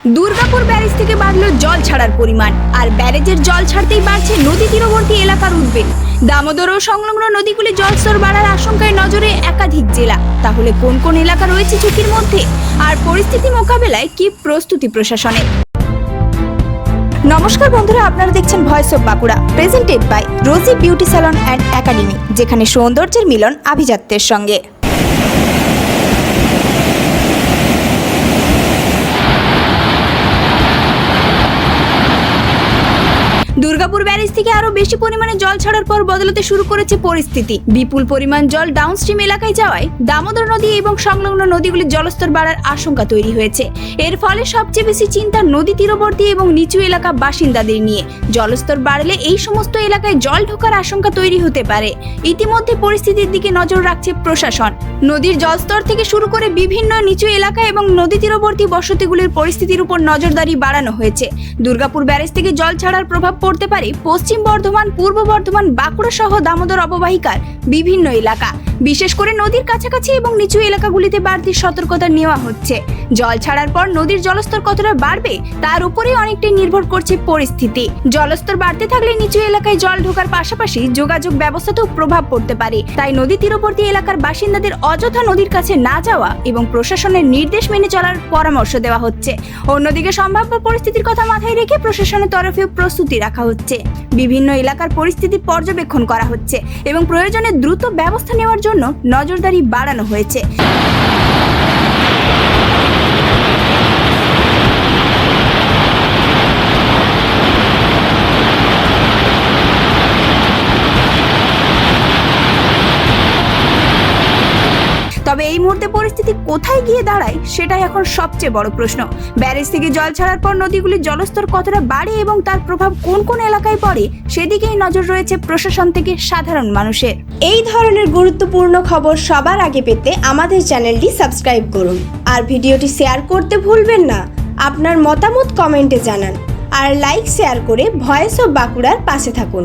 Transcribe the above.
Durgapur barrage থেকে বাড়ল জল ছাড়ার পরিমাণ, আর ব্যারেজের জল ছাড়তেই বাড়ছে নদী তীরবর্তী এলাকার উদ্বেগ। দামোদর ও সংলগ্ন নদীগুলি জলস্তর বাড়ার আশঙ্কায় নজরে একাধিক জেলা। তাহলে কোন কোন এলাকা রয়েছে ঝুঁকির মধ্যে, আর পরিস্থিতি মোকাবেলায় কি প্রস্তুতি প্রশাসনের? নমস্কার বন্ধুরা, আপনারা দেখছেন voice of Bankura, presented by Rosy beauty salon and academy, যেখানে সৌন্দর্যের মিলন আভিজাত্যের সঙ্গে। দুর্গাপুর ব্যারেজ থেকে আরো বেশি পরিমাণে জল ছাড়ার পর বদলাতে শুরু করেছে পরিস্থিতি। বিপুল পরিমাণ জল ডাউনস্ট্রিম এলাকায় যাওয়ায় দামোদর নদী এবং সংলগ্ন নদীগুলির জলস্তর বাড়ার আশঙ্কা তৈরি হয়েছে। এর ফলে সবচেয়ে বেশি চিন্তা নদী তীরবর্তী এবং নিচু এলাকা বাসিন্দাদের নিয়ে। জলস্তর বাড়লে এই সমস্ত এলাকায় জল ঢোকার আশঙ্কা তৈরি হতে পারে। ইতিমধ্যে পরিস্থিতির দিকে নজর রাখছে প্রশাসন। নদীর জলস্তর থেকে শুরু করে বিভিন্ন নিচু এলাকা এবং নদী তীরবর্তী বসতিগুলির পরিস্থিতির উপর নজরদারি বাড়ানো হয়েছে। দুর্গাপুর ব্যারেজ থেকে জল ছাড়ার প্রভাব পড়তে পারে পশ্চিম বর্ধমান, পূর্ব বর্ধমান, বাঁকুড়া সহ দামোদর অববাহিকার বিভিন্ন এলাকা। বিশেষ করে নদীর কাছাকাছি এবং নিচু এলাকাগুলিতে বাড়তি সতর্কতা নেওয়া হচ্ছে। জল ছাড়ার পর নদীর জলস্তর কতটা বাড়বে তার উপরেই অনেকটাই নির্ভর করছে পরিস্থিতি। জলস্তর বাড়তে থাকলে নিচু এলাকায় জল ঢোকার পাশাপাশি যোগাযোগ ব্যবস্থাতেও প্রভাব পড়তে পারে। তাই নদী তীরবর্তী এলাকার বাসিন্দাদের অযথা নদীর কাছে না যাওয়া এবং প্রশাসনের নির্দেশ মেনে চলার পরামর্শ দেওয়া হচ্ছে। অন্যদিকে সম্ভাব্য পরিস্থিতির কথা মাথায় রেখে প্রশাসনের তরফেও প্রস্তুতি রাখা হচ্ছে। বিভিন্ন এলাকার পরিস্থিতি পর্যবেক্ষণ করা হচ্ছে এবং প্রয়োজনে দ্রুত ব্যবস্থা নেওয়ার জন্য নজরদারি বাড়ানো হয়েছে। তবে এই মুহূর্তে পরিস্থিতি কোথায় গিয়ে দাঁড়ায় সেটাই এখন সবচেয়ে বড় প্রশ্ন। ব্যারেজ থেকে জল ছাড়ার পর নদীগুলির জলস্তর কতটা বাড়ে এবং তার প্রভাব কোন কোন এলাকায় পড়ে সেদিকেই নজর রয়েছে প্রশাসন থেকে সাধারণ মানুষের। এই ধরনের গুরুত্বপূর্ণ খবর সবার আগে পেতে আমাদের চ্যানেলটি সাবস্ক্রাইব করুন আর ভিডিওটি শেয়ার করতে ভুলবেন না। আপনার মতামত কমেন্টে জানান আর লাইক শেয়ার করে ভয়েস অফ বাঁকুড়ার পাশে থাকুন।